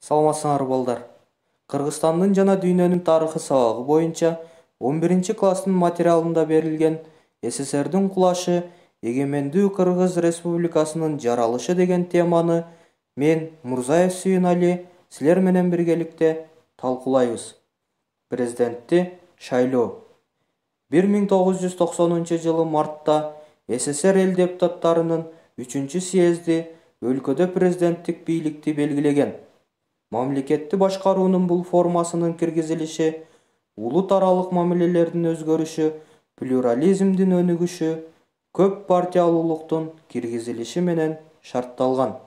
Саламатсыңар балдар. Кыргызстандын жана дүйнөнүн тарыхы сабагы боюнча 11 класстын материалында берилген СССРдин кулашы, эгемендүү Кыргыз Республикасынын жаралышы деген теманы мен Мурзаев Сүйүнали силер менен биргеликте талкуулайбыз. Президентти шайлоо. 1990 жылы мартта СССР эл депутаттарынын 3-съезди өлкөдө президенттик бийликти белгилеген. Мамлекетти башкаруунун бул формасынын киргизилиши, улут аралык мамилелердин өзгөрүшү, плюрализмдин өнүгүшү, көп партиялуулуктун киргизилиши менен шартталган.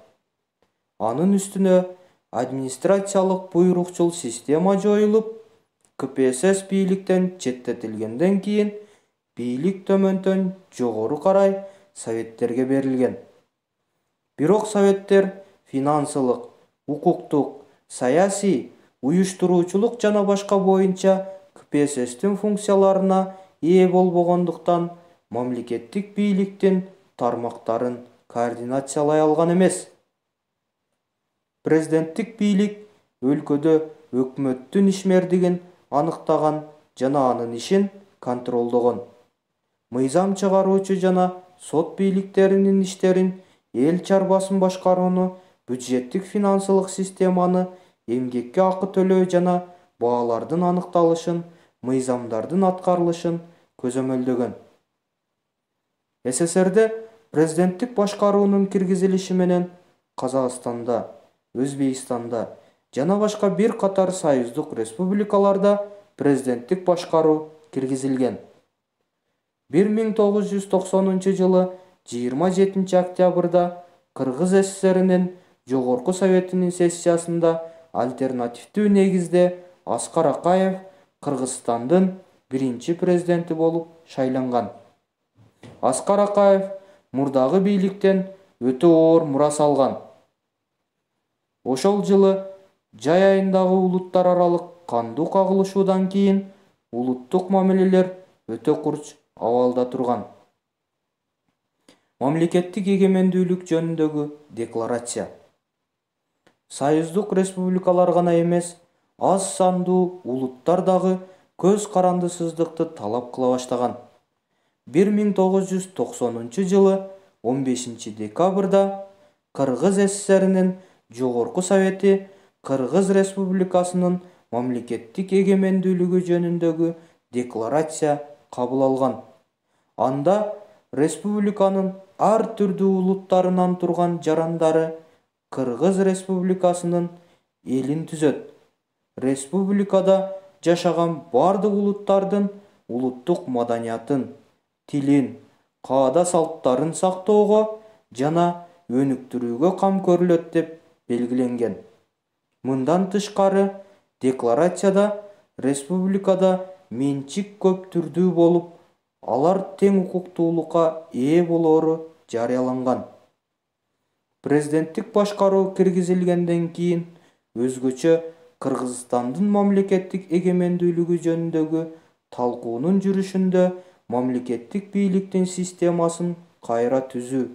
Анын үстүнө администрациялык буйрукчул система жоюлуп, КПСС бийликтен четтетилгенден кийин бийлик төмөндөн жогору карай советтерге берилген. Бирок советтер финансылык, укуктук, саясий, уюштуруучулук жана башка боюнча КПССтин функцияларына ээ болбогондуктан мамлекеттик бийликтин тармактарын координациялай алган эмес. Президенттик бийлик өлкөдө өкмөттүн ишмердигин аныктаган жана анын ишин контролдогон. Мыйзам чыгаруучу жана сот бийликтеринин иштерин, эл чарбасын башкарууну, бюджеттик финансылык системаны, эмгекке акы төлөө жана баалардын аныкталышын, мыйзамдардын аткарылышын көзөмөлдөгөн. СССРде президенттик башкаруунун киргизилиши менен Казакстанда, Өзбекстанда жана башка бир катар союздук республикаларда президенттик башкаруу киргизилген. 1990 жылы 27 октябрда Кыргыз СССРинин Жогорку Советинин сессиясында альтернативдүү негизде Аскар Акаев Кыргызстандын биринчи президенти болуп шайланган. Аскар Акаев мурдагы бийликтен өтө оор мурас алган. Ошол жылы жай айындагы улуттар аралык кандуу кагылышуудан кийин улуттук мамилелер өтө курч абалда турган. Мамлекеттик эгемендүүлүк жөнүндөгү декларация. Союздук республикалар гана эмес, аз сандуу улуттар дагы көз карандысыздыкты талап кыла баштаган. 1990 жылы 15 декабрда Кыргыз СССРинин Жогорку Совети Кыргыз Республикасынын мамлекеттик эгемендүүлүгү жөнүндөгү декларация кабыл алган. Анда республиканын ар түрдүү улуттарынан турган жарандары Кыргыз Республикасынын элин түзөт. Республикада жашаган бардык улуттардын улуттук маданиятын, тилин, каада-салттарын сактоого жана өнүктүрүүгө кам көрүлөт деп белгиленген. Мындан тышкары, декларацияда республикада менчик көп түрдүү болуп, алар тең укуктуулукка ээ болоору жарыяланган. Президенттик башкаруу киргизилгенден кийин өзгөчө Кыргызстандын мамлекеттик эгемендүүлүгү жөнүндөгү талкуунун жүрүшүндө мамлекеттик бийликтин системасын кайра түзүү,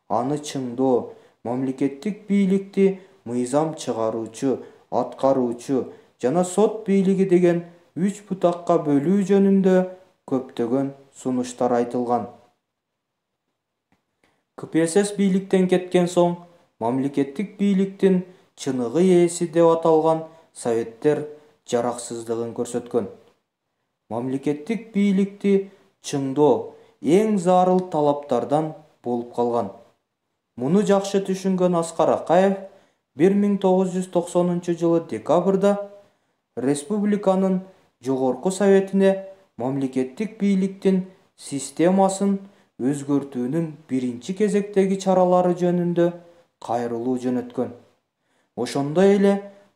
аны чыңдоо, мамлекеттик бийликти мыйзам чыгаруучу, аткаруучу жана сот бийлиги деген 3 бутакка бөлүү жөнүндө көптөгөн сунуштар айтылган. КПСС бийликтен кеткен соң мамлекеттик бийликтин чыныгы ээси деп аталган советтер жараксыздыгын көрсөткөн. Мамлекеттик бийликти чыңдоо эң зарыл талаптардан болуп калган. Муну жакшы түшүнгөн Аскар Акаев 1990 жылы декабрда республиканын Жогорку Советине мамлекеттик бийликтин системасын өзгөртүүнүн биринчи кезектеги чаралары жөнүндө кайрылуу жөнөткөн. Ошондой эле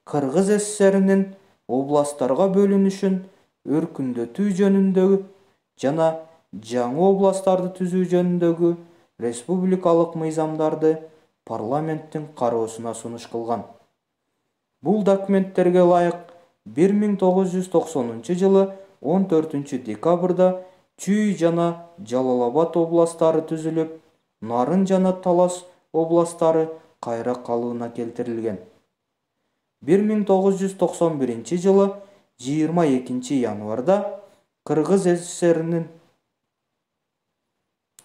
Кыргыз СССРинин областтарга бөлүнүшүн өркүндөтүү жөнүндөгү жана жаңы областтарды түзүү жөнүндөгү республикалык мыйзамдарды парламенттин кароосуна сунуш кылган. Бул документтерге ылайык 1990 жылы 14 декабрда Чүй жана Жалал-Абад областтары түзүлүп, Нарын жана Талас областтары кайра калыбына келтирилген. 1991 жылы 22 январда Кыргыз СССР-нин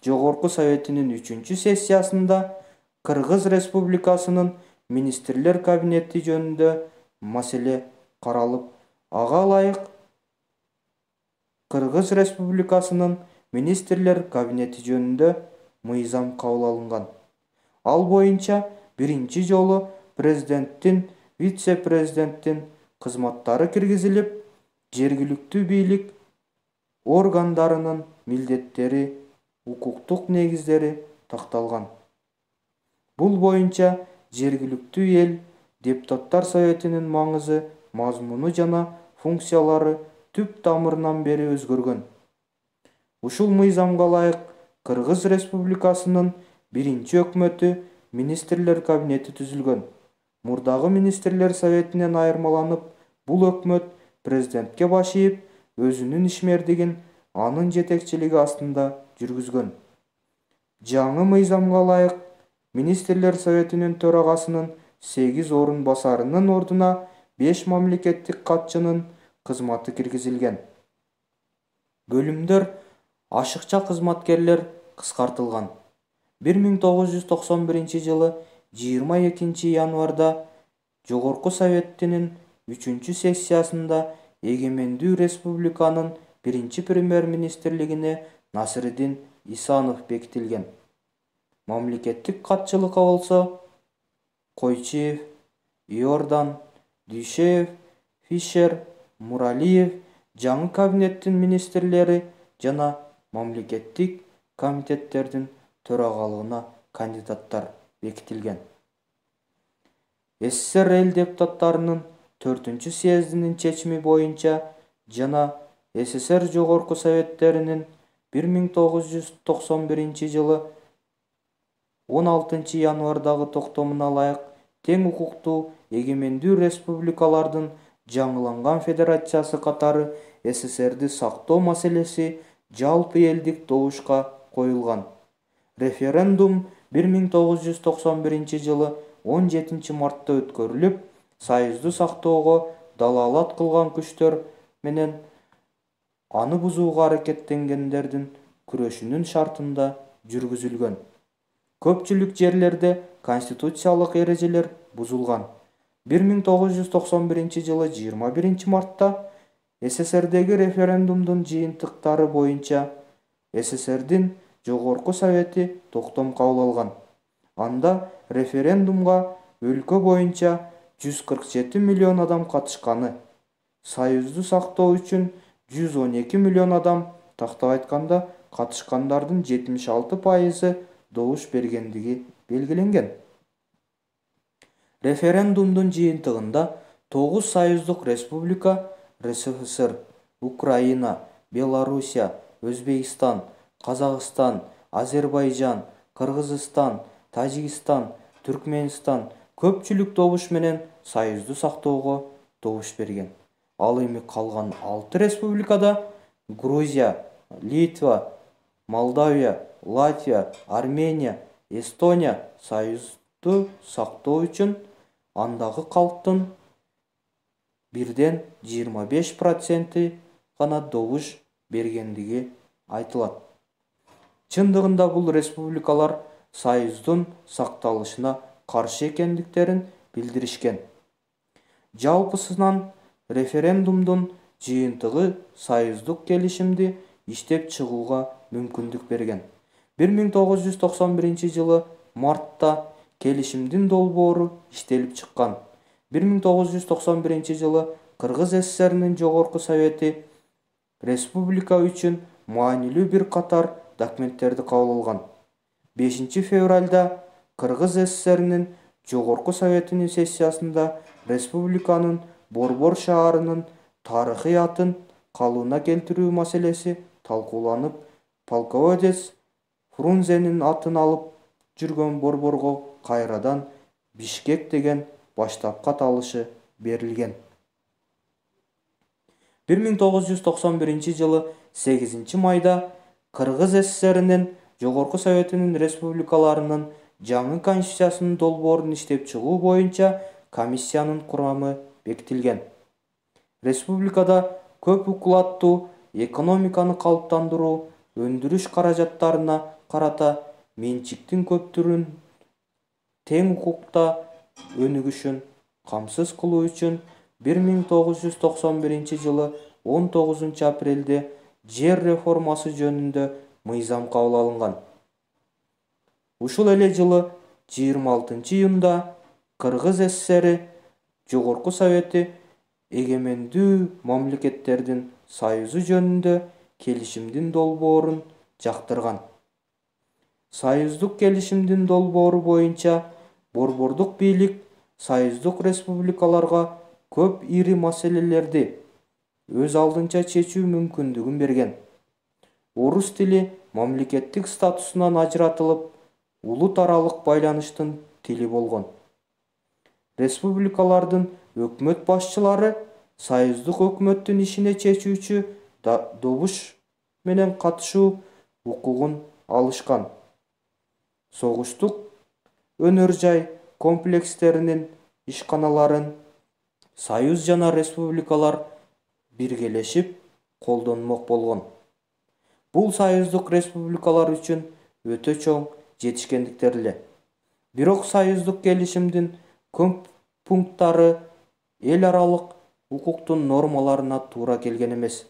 Жогорку Советинин 3 сессиясында Кыргыз Республикасынын Министрлер Кабинети жөнүндө маселе каралып, ага ылайык Кыргыз Республикасынын Министрлер Кабинети жөнүндө мыйзам кабыл алынган. Ал боюнча биринчи жолу президенттин, вице-президенттин кызматтары киргизилип, жергиликтүү бийлик органдарынын милдеттери, укуктук негиздери такталган. Бул боюнча жергиликтүү эл депутаттар советинин маңызы, мазмуну жана функциялары түп тамырынан бери өзгөргөн. Ушул мыйзамга ылайык Кыргыз Республикасынын биринчи өкмөтү Министрлер Кабинети түзүлгөн. Мурдагы Министрлер Советинен айырмаланып, бул өкмөт президентке баш ийип, өзүнүн ишмердигин анын жетекчилиги астында жүргүзгөн. Жаңы мыйзамга ылайык Министрлер Советинин төрагасынын 8 орун басарынын ордуна 5 мамлекеттик катчынын кызматы киргизилген. Бөлүмдөр ашыкча кызматкерлер кыскартылган. 1991 жылы 22 январда Жогорку Советтин 3 сессиясында Эгемендүү Республиканын биринчи премьер-министрлигине Насырдин Исанов бекитилген. Мамлекеттик катчылыкка болсо Койчиев, Иордан, Дүйшеев, Фишер, Муралиев жаңы кабинеттин министрлери жана мамлекеттик комитеттердин төрагалыгына кандидаттар бекитилген. СССР эл депутаттарынын 4 съездинин чечими боюнча жана СССР Жогорку Советтеринин 1991 жылы 16 январдагы токтомуна ылайык тең укуктуу эгемендүү республикалардын жаңыланган федерациясы катары СССРди сактоо маселеси жалпы элдик добушка коюлган. Референдум 1991 жылы 17 мартта өткөрүлүп, Союзду сактоого далаалат кылган күчтөр менен аны бузууга аракеттенгендердин күрөшүнүн шартында жүргүзүлгөн. Көпчүлүк жерлерде конституциялык эрежелер бузулган. 1991 жылы 21 мартта СССРдеги референдумдун жыйынтыктары боюнча СССРдин Жогорку Совети токтом кабыл алган. Анда референдумга өлкө боюнча 147 миллион адам катышканы, Союзду сактоо үчүн 112 миллион адам, тактап айтканда катышкандардын 76% добуш бергендиги белгиленген. Референдумдун жыйынтыгында 9 союздук республика РСФСР, Украина, Белоруссия, Өзбекстан, Казакстан, Азербайжан, Кыргызстан, Тажикстан, Түркменстан көпчүлүк добуш менен Союзду сактоого добуш берген. Ал эми калган 6 республикада Грузия, Литва, Молдавия, Латвия, Армения, Эстония Союзду сактоо үчүн андагы калктын 1-25% гана добуш бергендиги айтылат. Чындыгында бул республикалар Союздун сакталышына каршы экендиктерин билдиришкен. Жалпысынан референдумдун жыйынтыгы союздук келишимди иштеп чыгууга мүмкүндүк берген. 1991 жылы мартта келишимдин долбоору иштелип чыккан. 1991 жылы Кыргыз СССРнин Жогорку Совети республика үчүн маанилүү бир катар документтерди кабыл алган. 5 февралда Кыргыз СССРнин Жогорку Советинин сессиясында республиканын Борбор шаарынын тарыхый атын калыбына келтирүү маселеси талкууланып, полководец Фрунзенин атын алып жүргөн Борборго кайрадан Бишкек деген баштапкы аталышы берилген. 1991 жылы 8 майда Кыргыз СССРнин Жогорку Советинин республикаларынын жаңы конституциясынын долбоорун иштеп чыгуу боюнча комиссиянын курамы бекитилген. Республикада көп укулаттуу экономиканы калыптандыруу, өндүрүш каражаттарына карата менчиктин көп түрүн тең укукта өнүгүшүн камсыз кылуу үчүн 1991 жылы 19 апрелде жер реформасы жөнүндө мыйзам кабыл алынган. Ушул эле жылы 26 июнда Кыргыз СССР Жогорку Совети эгемендүү мамлекеттердин союзу жөнүндө келишимдин долбоорун жактырган. Союздук келишимдин долбоору боюнча борбордук бийлик союздук республикаларга көп ири маселелерди өз алдынча чечүү мүмкүндүгүн берген. Орус тили мамлекеттик статусунан ажыратылып, улут аралык байланыштын тили болгон. Республикалардын өкмөт башчылары союздук өкмөттүн ишине чечүүчү добуш менен катышуу укугун алышкан. Согуштук өнөр жай комплекстеринин ишканаларын союз жана республикалар биргелешип колдонмок болгон. Бул союздук республикалар үчүн өтө чоң жетишкендиктер эле. Бирок союздук келишимдин көп пункттары эл аралык укуктун нормаларына туура келген эмес.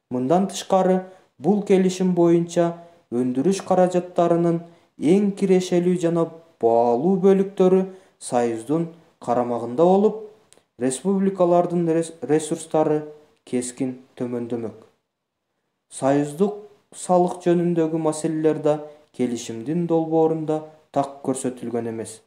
Мындан тышкары, бул келишим боюнча өндүрүш каражаттарынын эң кирешелүү жана баалуу бөлүктөрү союздун карамагында болуп, республикалардын ресурстары кескин төмөндөмөк. Союздук салык жөнүндөгү маселелер да келишимдин долбоорунда так көрсөтүлгөн эмес.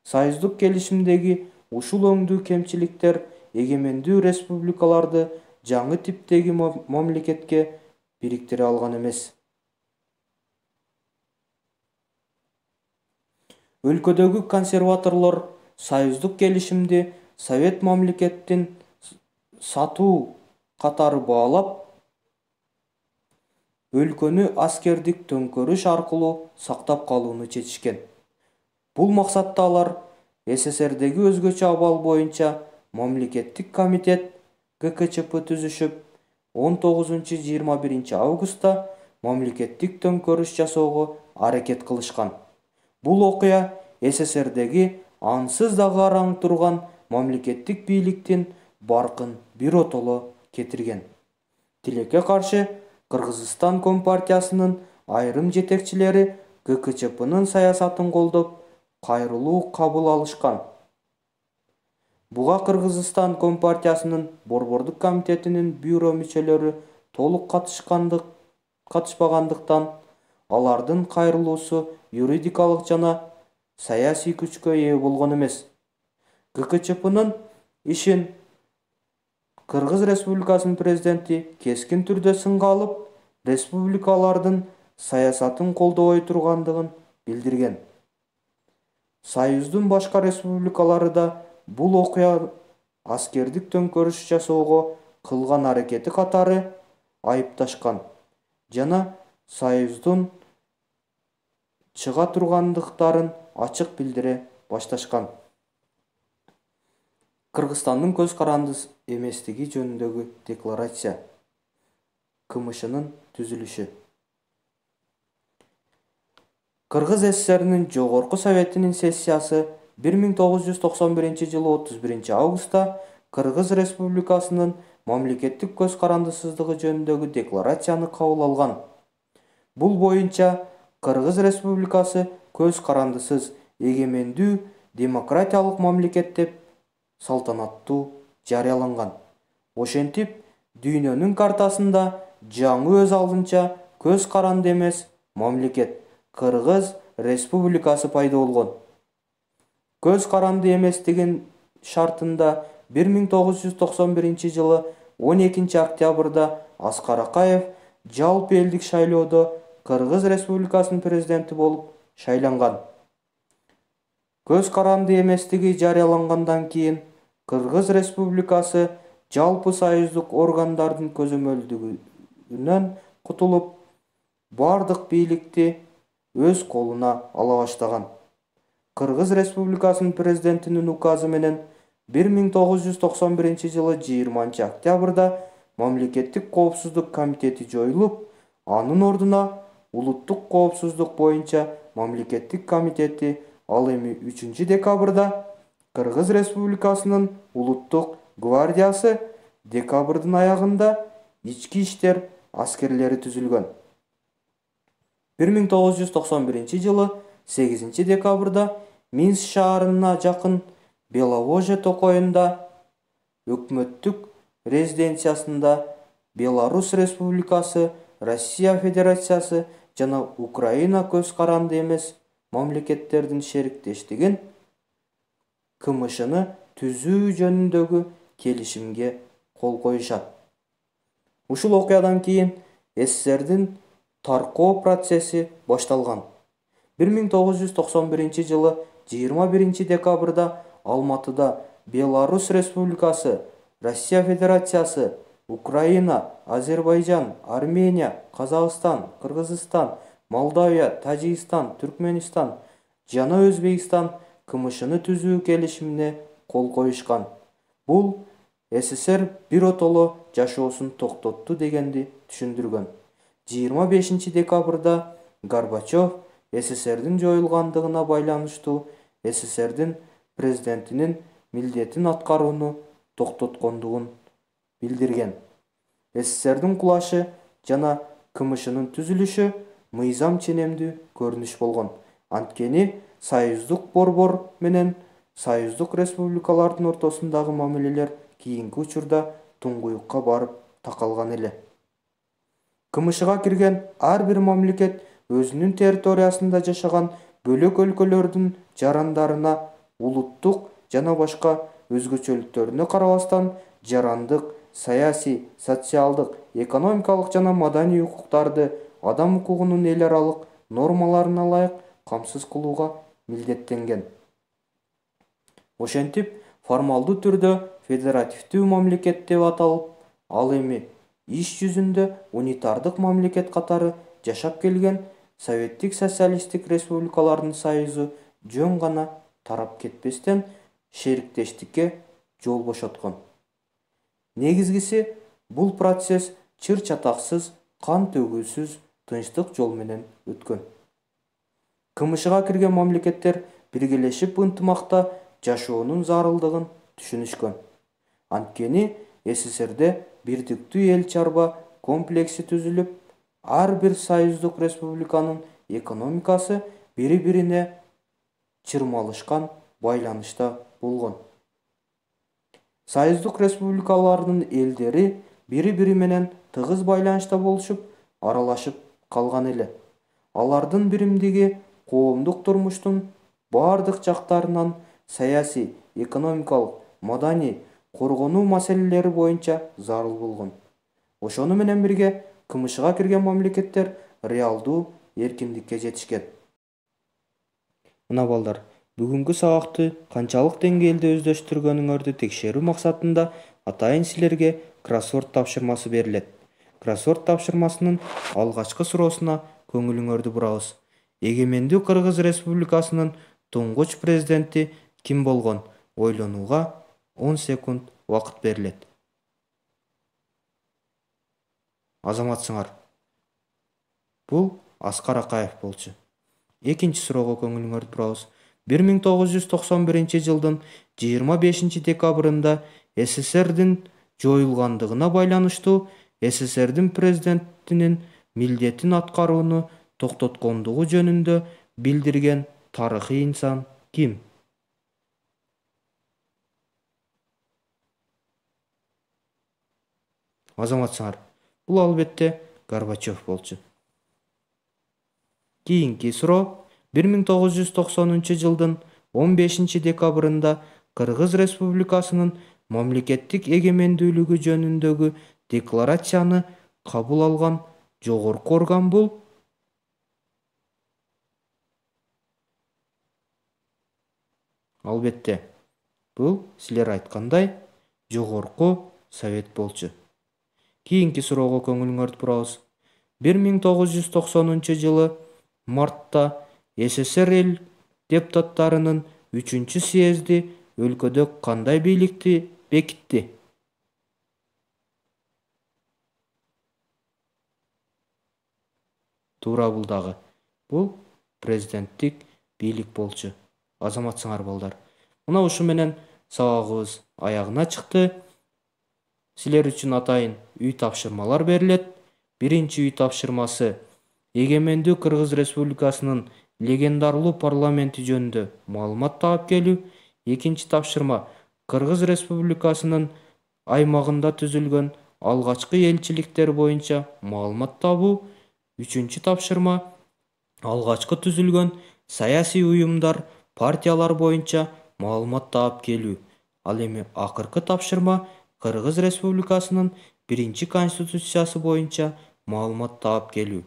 Союздук келишимдеги ушул өңдүү кемчиликтер эгемендүү республикаларды жаңы типтеги мамлекетке бириктире алган эмес. Өлкөдөгү консерваторлор союздук келишимди Совет мамлекеттин сатуу катары баалап, өлкөнү аскердик төңкөрүш аркылуу сактап калууну чечишкен. Бул максатта алар СССРдеги өзгөчө абал боюнча мамлекеттик комитет ГКЧП түзүшүп, 19-21 августта мамлекеттик төңкөрүш жасоого аракет кылышкан. Бул окуя СССРдеги ансыз да караң турган мамлекеттик бийликтин баркын биротоло кетирген. Тилекке каршы Кыргызстан Компартиясынын айрым жетекчилери ГКЧПнын саясатын колдоп, кайрылуу кабыл алышкан. Буга Кыргызстан Компартиясынын борбордук комитетинин бюро мүчөлөрү толук катышпагандыктан, алардын кайрылуусу юридикалык жана саясий күчкө ээ болгон эмес. ГКЧПнын ишин Кыргыз Республикасынын президенти кескин түрдө сынга алып, республикалардын саясатын колдобой тургандыгын билдирген. Союздун башка республикалары да бул окуя аскердик төңкөрүш жасоого кылган аракети катары айыпташкан жана союздун чыга тургандыктарын ачык билдире башташкан. Кыргызстандын көз карандысыз эместиги жөнүндөгү декларация. КМШнын түзүлүшү. Кыргыз СССРнин Жогорку Советинин сессиясы 1991 жылы 31 августта Кыргыз Республикасынын мамлекеттик көз карандысыздыгы жөнүндөгү декларацияны кабыл алган. Бул боюнча Кыргыз Республикасы көз карандысыз эгемендүү демократиялык мамлекет деп салтанаттуу жарыяланган. Ошентип, дүйнөнүн картасында жаңы өз алдынча көз каранды эмес мамлекет Кыргыз Республикасы пайда болгон. Көз каранды эместигин шартында 1991 жылы 12 октябрда Аскар Акаев жалпы элдик шайлоодо Кыргыз Республикасынын президенти болуп шайланган. Көз каранды эместиги жарыялангандан кийин Кыргыз Республикасы жалпы союздук органдардын көзөмөлдүгүнөн кутулуп, бардык бийликти өз колуна ала баштаган. Кыргыз Республикасынын президентинин указы менен 1991 жылы 20 октябрда Мамлекеттик коопсуздук комитети жоюлуп, анын ордуна Улуттук коопсуздук боюнча Мамлекеттик комитети ал эми 3 декабрда Кыргыз Республикасынын Улуттук гвардиясы декабрдын аягында ички иштер аскерлери түзүлгөн. 1991 жылы 8 декабрда Минск шаарына жакын Беловоже токоюнда өкмөттүк резиденциясында Беларусь Республикасы, Россия Федерациясы жана Украина көз каранды эмес мамлекеттердин шериктештигин КМШны түзүү жөнүндөгү келишимге кол коюшат. Ушул окуядан кийин СССРдин таркоо процесси башталган. 1991 жылы 21 декабрда Алматыда Беларусь Республикасы, Россия Федерациясы, Украина, Азербайжан, Армения, Казакстан, Кыргызстан, Молдавия, Тажикстан, Түркменистан жана Өзбекстан КМШны түзүү келишимине кол коюшкан. Бул СССР биротоло жашоосун токтотту дегенди түшүндүргөн. 25 декабрда Горбачев СССРдин жоюлгандыгына байланыштуу СССРдин президентинин милдетин аткарууну токтоткондугун билдирген. СССРдин кулашы жана КМШнын түзүлүшү мыйзам ченемдүү көрүнүш болгон. Анткени союздук борбор менен союздук республикалардын ортосундагы мамилелер кийинки учурда туңгуюкка барып такалган эле. КМШга кирген ар бир мамлекет өзүнүн территориясында жашаган бөлөк өлкөлөрдүн жарандарына улуттук жана башка өзгөчөлүктөрүнө карабастан жарандык, саясий, социалдык, экономикалык жана маданий укуктарды адам укугунун эл аралык нормаларына ылайык камсыз кылууга милдеттенген. Ошентип, формалдуу түрдө федеративдүү мамлекет деп аталып, ал эми иш жүзүндө унитардык мамлекет катары жашап келген Советтик социалисттик республикалардын союзу жөн гана тарап кетпестен шериктештикке жол бошоткон. Негизгиси, бул процесс чыр-чатаксыз, кан төгүүсүз, тынчтык жол менен өткөн. КМШга кирген мамлекеттер биргелешип ынтымакта жашоонун зарылдыгын түшүнүшкөн. Анткени СССРде бирдиктүү эл чарба комплекси түзүлүп, ар бир союздук республиканын экономикасы бири-бирине чырмалышкан байланышта болгон. Союздук республикалардын элдери бири-бири менен тыгыз байланышта болушуп, аралашып калган эле. Алардын биримдиги коомдук турмуштун бардык жактарынан саясий, экономикалык, маданий, коргонуу маселелери боюнча зарыл болгон. Ошону менен бирге КМШга кирген мамлекеттер реалдуу эркиндикке жетишкен. Мына балдар, бүгүнкү сабакты канчалык деңгээлде өздөштүргөнүңөрдү текшерүү максатында атайын силерге кроссворд тапшырмасы берилет. Кроссворд тапшырмасынын алгачкы суроосуна көңүлүңөрдү бурабыз. Эгемендүү Кыргыз Республикасынын туңгуч президенти ким болгон? Ойлонууга 10 секунд убакыт берилет. Азаматсыңар. Бул Аскар Акаев болчу. Экинчи суроого көңүлүңөрдү бурабыз. 1991 жылдын 25 декабрында СССРдин жоюлгандыгына байланыштуу СССРдин президентинин милдетин аткарууну токтоткондугу жөнүндө билдирген тарыхый инсан ким? Азаматсыңар. Бул албетте Горбачев болчу. Кийинки суроо 1990 жылдын 15 декабрында Кыргыз Республикасынын мамлекеттик эгемендүүлүгү жөнүндөгү декларацияны кабыл алган жогорку орган бул? Албетте, бул силер айткандай жогорку совет болчу. Кийинки суроого көңүлүңөрдү бурабыз. 1990 жылы мартта СССР эл депутаттарынын 3 съезди өлкөдө кандай бийликти бекитти? Туура бул дагы. Бул президенттик бийлик болчу. Азаматсыңар балдар. Мына ушу менен сабагыбыз аягына чыкты. Силер үчүн атайын үй тапшырмалар берилет. Биринчи үй тапшырмасы эгемендүү Кыргыз Республикасынын легендарлуу парламенти жөнүндө маалымат таап келүү. Экинчи тапшырма Кыргыз Республикасынын аймагында түзүлгөн алгачкы элчиликтер боюнча маалымат табуу. Үчүнчү тапшырма алгачкы түзүлгөн саясий уюмдар, партиялар боюнча маалымат таап келүү. Ал эми акыркы тапшырма Кыргыз Республикасынын биринчи конституциясы боюнча маалымат таап келүү.